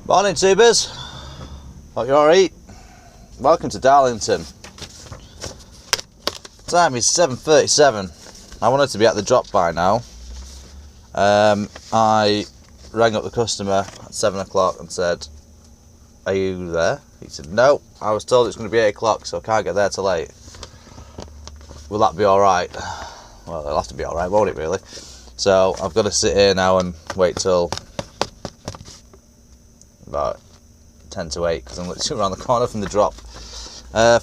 Morning tubers, hope you're alright. Welcome to Darlington. Time is 7:37. I wanted to be at the drop by now. I rang up the customer at 7 o'clock and said, "Are you there?" He said, "No, I was told it's going to be 8 o'clock, so I can't get there till 8. Will that be alright?" Well, it'll have to be alright, won't it really? So I've got to sit here now and wait till about 10 to 8 because I'm literally around the corner from the drop.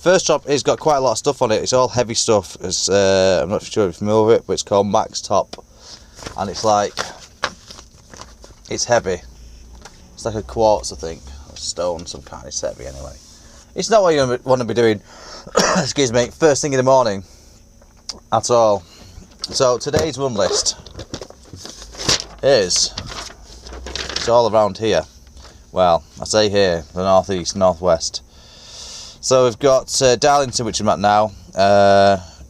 First drop has got quite a lot of stuff on it. It's all heavy stuff. It's, I'm not sure if you're familiar with it, but it's called Max Top, and it's heavy. It's like a quartz, I think, a stone, some kind. It's heavy anyway. It's not what you want to be doing. Excuse me. First thing in the morning, at all. So today's run list is, it's all around here. Well, I say here, the northeast, northwest. So we've got Darlington, which I'm at now,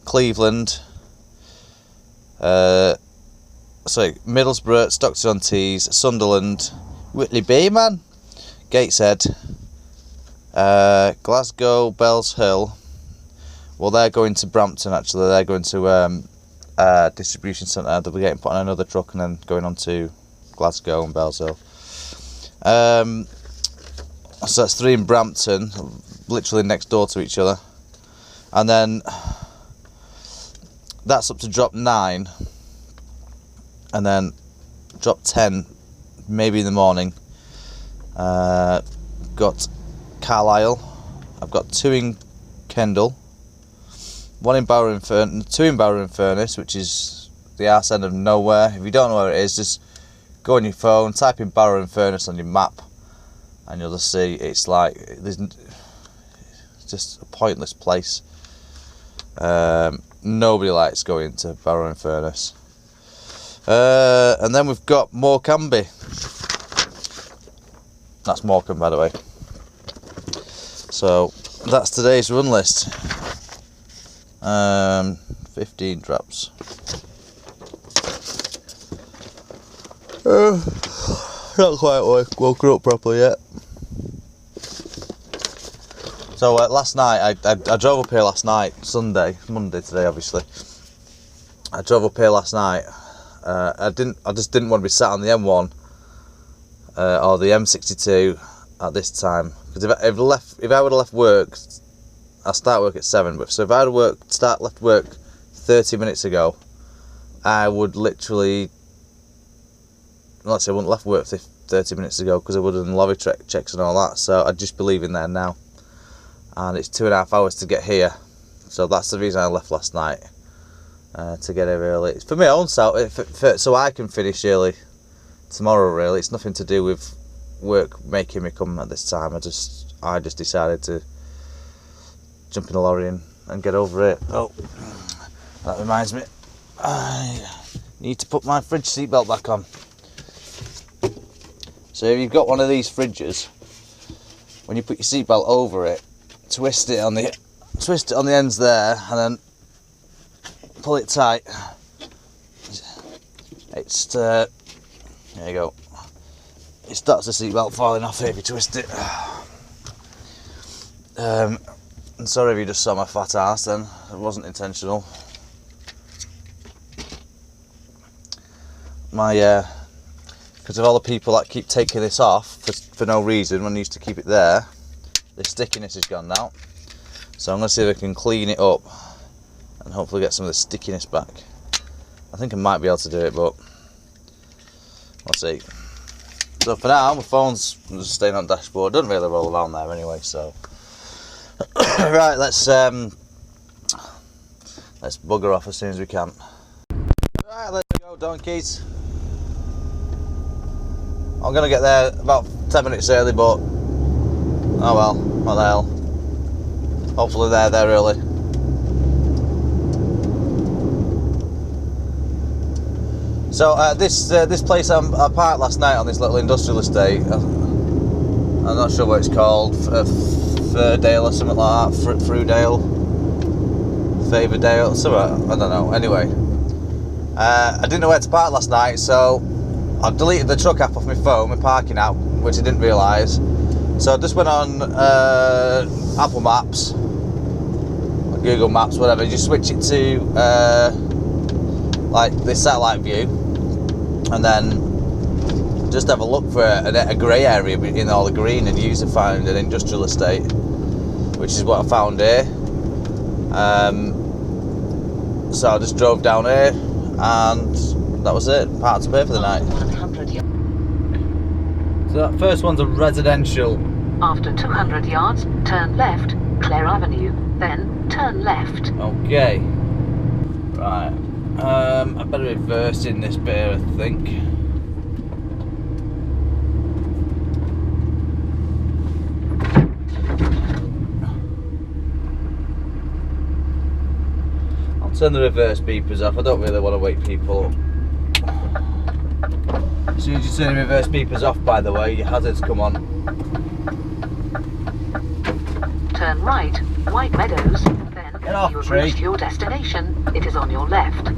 Cleveland, Middlesbrough, Stockton-on-Tees, Sunderland, Whitley B, man, Gateshead, Glasgow, Bells Hill. Well, they're going to Brampton actually. They're going to distribution centre. They'll be getting put on another truck and then going on to Glasgow and Bells Hill. So that's 3 in Brampton, literally next door to each other, and then that's up to drop 9, and then drop 10 maybe in the morning. Got Carlisle. I've got 2 in Kendal, 1 in Barrow-in-Furness, 2 in Barrow-in-Furness, which is the arse end of nowhere. If you don't know where it is, just go on your phone, type in Barrow-in-Furness on your map, and you'll just see it's like it's just a pointless place. Nobody likes going to Barrow-in-Furness. And then we've got Morecambe. That's Morecambe, by the way. So that's today's run list. 15 drops. Not quite woken up properly yet. So last night, I drove up here last night, Monday today obviously. I drove up here last night. I just didn't want to be sat on the M1 or the M62 at this time, because if I would have left work, I start work at 7. But so if I had left work 30 minutes ago, I would literally. Actually, I wouldn't have left work 30 minutes ago because I would have done lorry checks and all that. So I'd just be leaving there now, and it's 2.5 hours to get here. So that's the reason I left last night, to get here early. It's for my own self, so I can finish early tomorrow. Really, it's nothing to do with work making me come at this time. I just decided to jump in a lorry and get over it. Oh, that reminds me, I need to put my fridge seatbelt back on. So if you've got one of these fridges, when you put your seatbelt over it, twist it on the ends there, and then pull it tight. It's there you go. It stops the seatbelt falling off if you twist it. And sorry if you just saw my fat ass then. It wasn't intentional. Because of all the people that keep taking this off for no reason when I used to keep it there, the stickiness is gone now. So I'm going to see if I can clean it up and hopefully get some of the stickiness back. I think I might be able to do it, but we'll see. So for now, my phone's just staying on the dashboard. It doesn't really roll around there anyway, so. Right, let's bugger off as soon as we can. Right, let's go, donkeys. I'm going to get there about 10 minutes early, but oh well, what the hell. Hopefully they're there early. So this place I parked last night on this little industrial estate. I'm not sure what it's called, Fairdale or something like that, Fruidale, Favordale, something, I don't know. Anyway, I didn't know where to park last night, so I deleted the truck app off my phone, my parking app, which I didn't realise. So I just went on Apple Maps, or Google Maps, whatever. You just switch it to like the satellite view, and then just have a look for a grey area in all the green, and user found an industrial estate, which is what I found here. So I just drove down here, and that was it. Parked up here for the night. So that first one's a residential. After 200 yards, turn left, Clare Avenue, then turn left. Okay. Right. I better reverse in this bit, I think. I'll turn the reverse beepers off. I don't really want to wake people up. As soon as you turn the reverse beepers off, by the way, your hazards come on. Turn right, White Meadows, then you have reached your destination. It is on your left.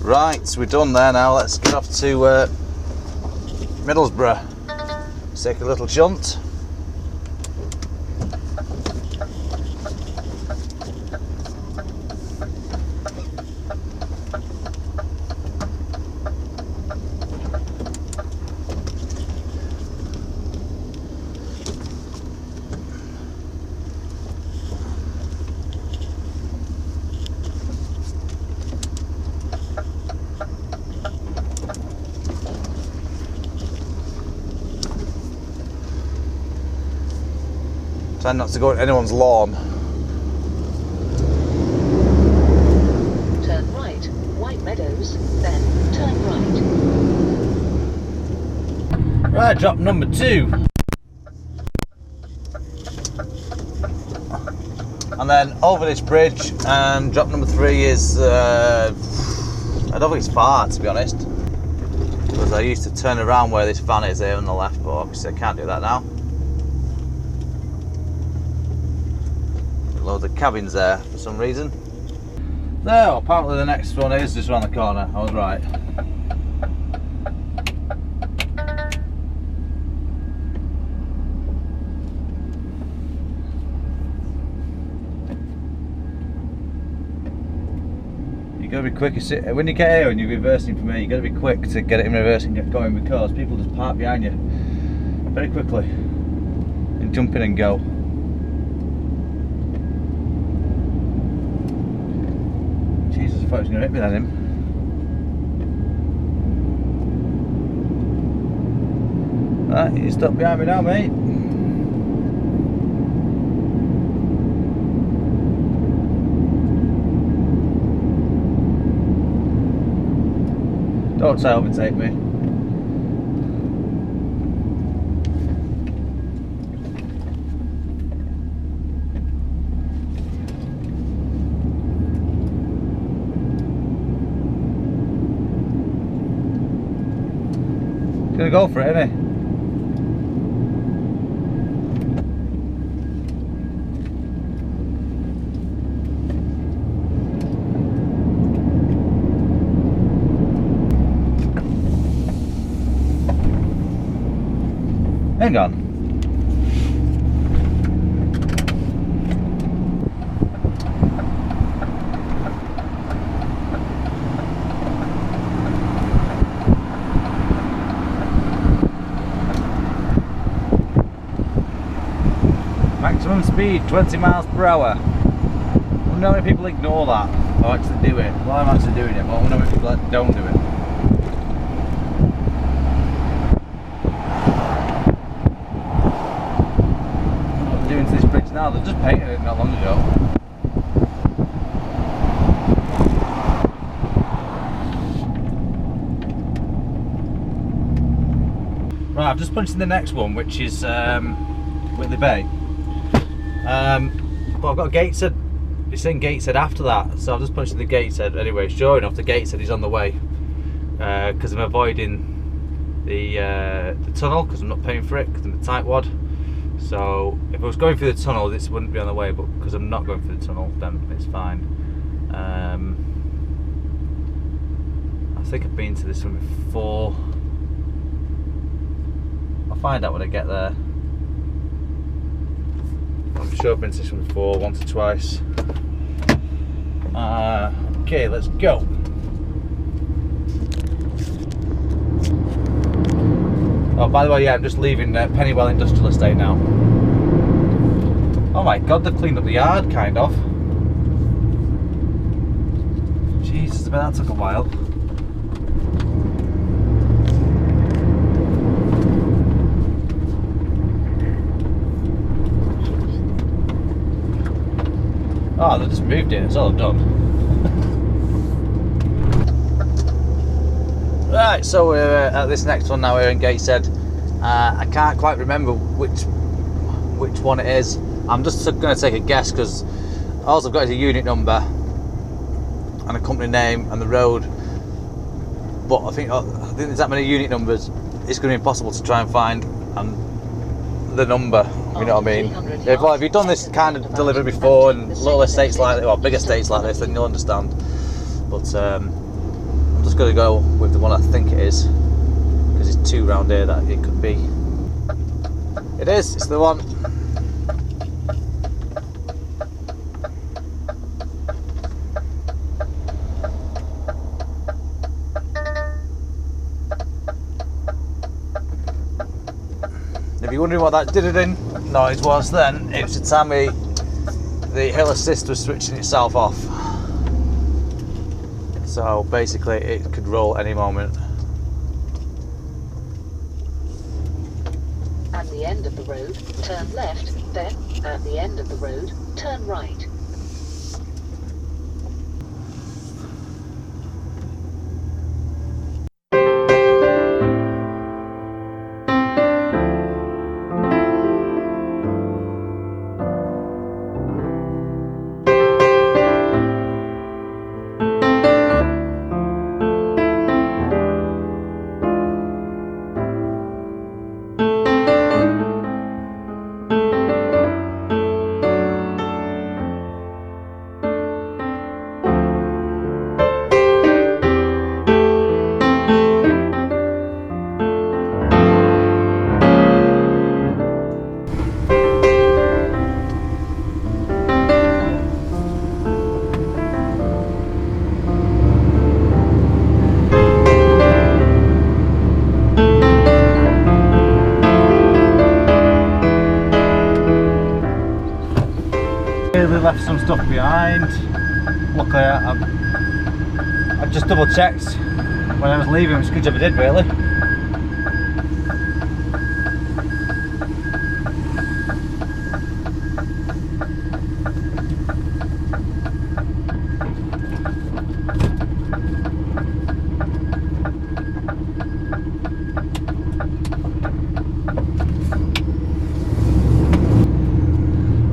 Right, so we're done there now. Let's get off to Middlesbrough. Let's take a little jaunt. Try not to go on anyone's lawn. Turn right, White Meadows, then turn right. Right, drop number 2. And then over this bridge, and drop number 3 is, I don't think it's far, to be honest. Because I used to turn around where this van is here on the left, but obviously I can't do that now. Loads of cabins there for some reason. So apparently the next one is just around the corner. I was right. You gotta be quick. When you get here and you're reversing from here, you gotta be quick to get it in reverse and get going, because people just park behind you very quickly and jump in and go. Jesus, I thought he was going to hit me then, him. Right, you stuck behind me now, mate. Don't try to overtake me. Gonna go for it, isn't he? Hang on. Maximum speed 20 miles per hour. I wonder how many people ignore that or actually do it. Well, I'm actually doing it, but I wonder how many people that don't do it. What they're doing to this bridge now, they've just painted it not long ago. Right, I've just punched in the next one, which is Whitley Bay. But I've got a Gateshead. It's saying Gateshead after that, so I've just punched in the Gateshead. Anyway, sure enough, the Gateshead is on the way because I'm avoiding the tunnel because I'm not paying for it because I'm a tightwad. So if I was going through the tunnel, this wouldn't be on the way, but because I'm not going through the tunnel, then it's fine. I think I've been to this one before. I'll find out when I get there. I'm sure I've been to this one before, once or twice. Okay, let's go. Oh, by the way, yeah, I'm just leaving Pennywell Industrial Estate now. Oh my god, they've cleaned up the yard, kind of. Jesus, but that took a while. Oh, they just moved it, that's all I've done. Right, so we're at this next one now here in Gateshead. I can't quite remember which one it is. I'm just going to take a guess because all I've got is a unit number and a company name and the road. But I think there's that many unit numbers, it's going to be impossible to try and find the number. You know what I mean? If you've done this kind of delivery before and little estates like this, or big estates like this, then you'll understand. But I'm just going to go with the one I think it is, because it's two round here that it could be. It is, it's the one. If you're wondering what that did-a-ding noise was then, it was the time the hill assist was switching itself off. So basically it could roll any moment. At the end of the road, turn left, then, at the end of the road, turn right. Left some stuff behind. Luckily I just double checked when I was leaving, which is a good job I did really.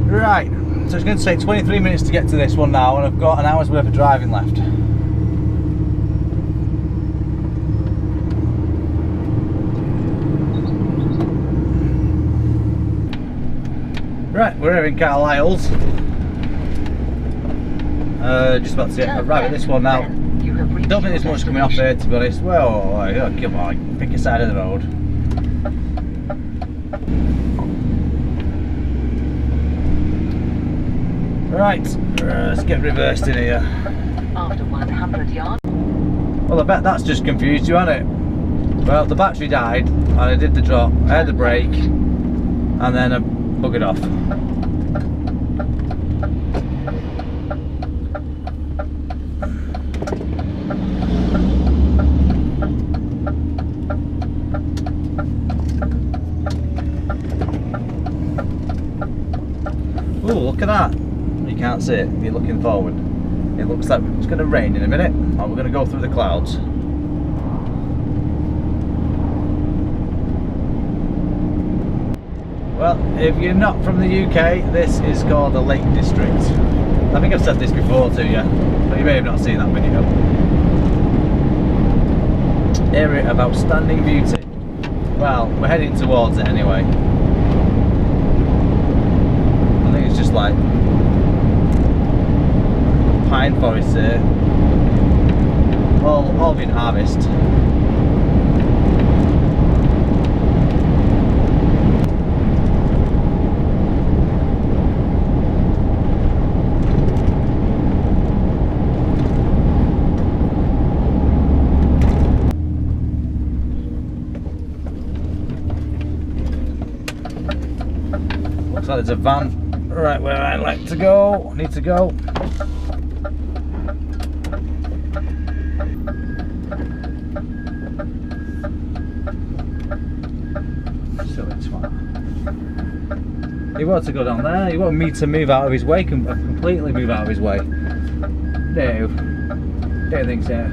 Right. So it's going to take 23 minutes to get to this one now, and I've got an hour's worth of driving left. Right, we're here in Carlisle's. Just about to arrive at this one now. Don't think there's much coming off here, to be honest. Well, come on, pick a side of the road. Right, let's get reversed in here. After 100 yards. Well, I bet that's just confused you, hasn't it? Well, the battery died, and I did the drop, I had the brake, and then I buggered off. look at that. You can't see it if you're looking forward. It looks like it's going to rain in a minute, and we're going to go through the clouds. Well, if you're not from the UK, this is called the Lake District. I think I've said this before to you, but you may have not seen that video. Area of outstanding beauty. Well, we're heading towards it anyway. I think it's just like pine forest here, all been harvested. Looks like there's a van right where I like to go, need to go. Silly twat. He wants to go down there, he wanted me to move out of his way, completely move out of his way. No, don't think so.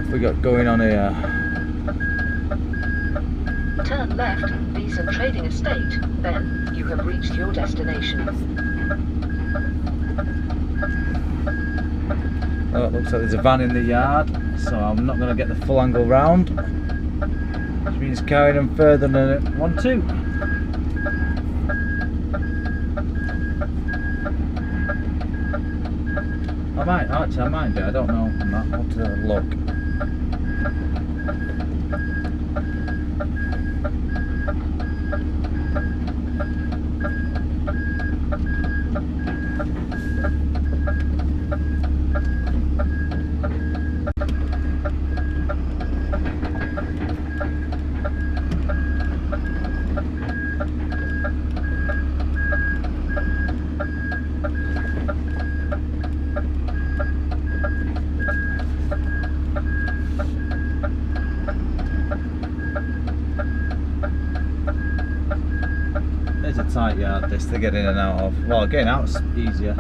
We got going on here. Turn left, Beeson Trading Estate, then you have reached your destination. Oh, it looks like there's a van in the yard, so I'm not going to get the full angle round, which means carrying them further than I want to. I might do, I don't know. I'm not, I'll have to look. It's a tight yard this to get in and out of. Well, getting out is easier.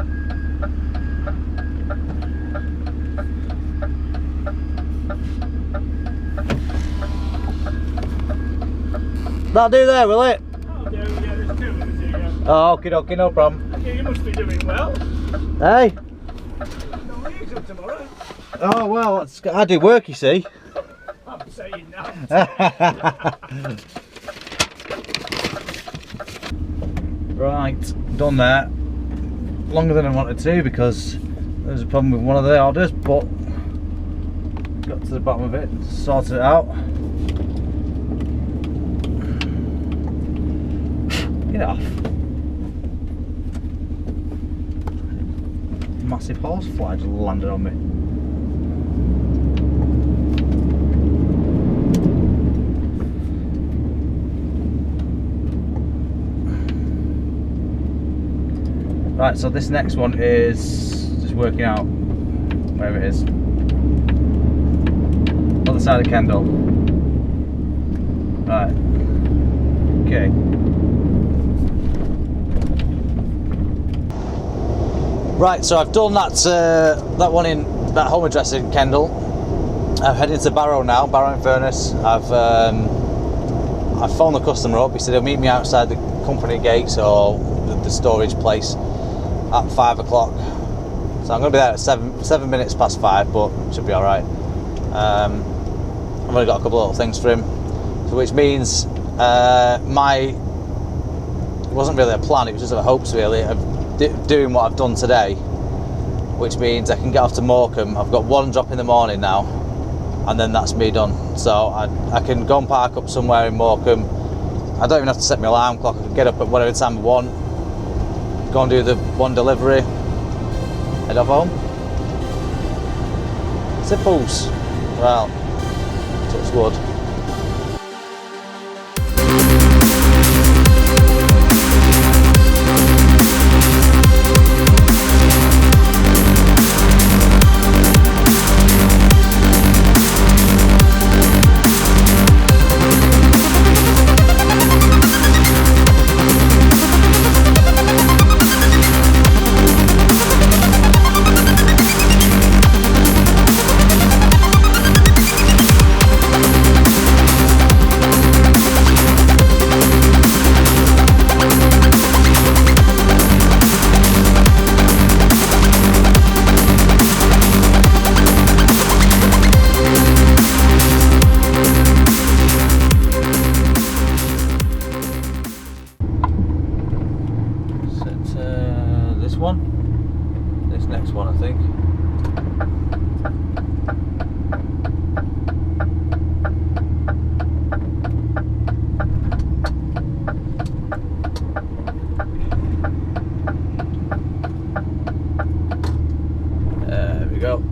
That'll do there, will it? Oh, yeah, there's 2 of us here. Oh, okie dokie, no problem. Yeah, you must be doing well. Hey? No leaves up tomorrow. Oh, well, I do work, you see. I'm saying that. Right, done that. Longer than I wanted to because there's a problem with one of the orders, but got to the bottom of it and sorted it out. Get it off. Massive horsefly just landed on me. Right, so this next one is just working out where it is. Other side of Kendal. Right. Okay. Right, so I've done that one in that home address in Kendal. I'm heading to Barrow now, Barrow in Furness. I've phoned the customer up. He said he'll meet me outside the company gates or the storage place at 5 o'clock. So I'm going to be there at 7 minutes past 5, but it should be alright. I've only got a couple of little things for him, so which means it wasn't really a plan, it was just a hopes really of doing what I've done today, which means I can get off to Morecambe. I've got one drop in the morning now, and then that's me done. So I can go and park up somewhere in Morecambe. I don't even have to set my alarm clock. I can get up at whatever time I want, go and do the one delivery, head off home. Tipples. Well, touch wood. This next one, I think. There we go.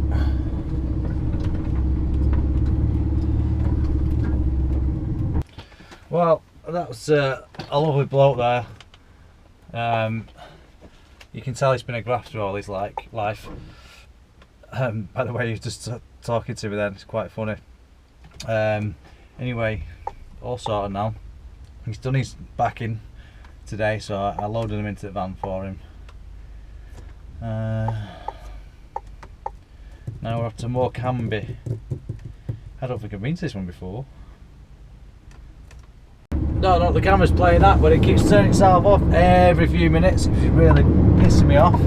Well, that's a lovely bloke there. You can tell he's been a grafter all his life. By the way, he's just talking to me then, it's quite funny. Anyway, all sorted now. He's done his backing today, so I loaded him into the van for him. Now we're up to more Canby. I don't think I've been to this one before. No, the camera's playing that, but it keeps turning itself off every few minutes. It's really pissing me off.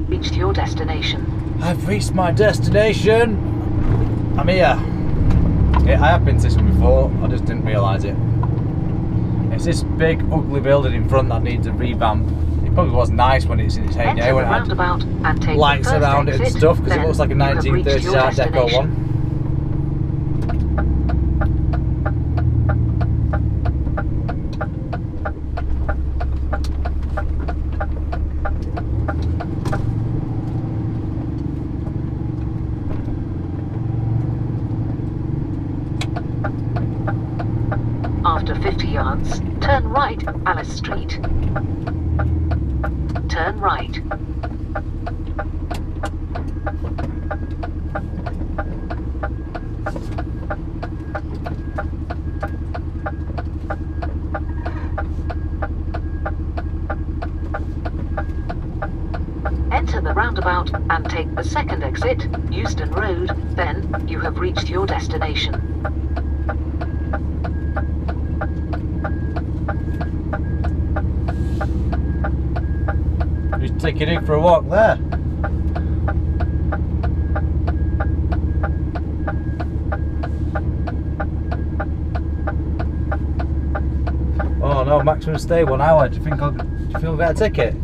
Reached your destination. I've reached my destination. I'm here. Yeah, I have been to this one before, I just didn't realise it. It's this big ugly building in front that needs a revamp. It probably was nice when it's in its heyday, when it had lights around it and stuff, because it looks like a 1930s Art Deco one. After 50 yards, turn right, Alice Street. Turn right. Enter the roundabout and take the second exit, Euston Road, then you have reached your destination. Just taking in for a walk there. Oh no, maximum stay 1 hour. Do you feel I'll get a ticket?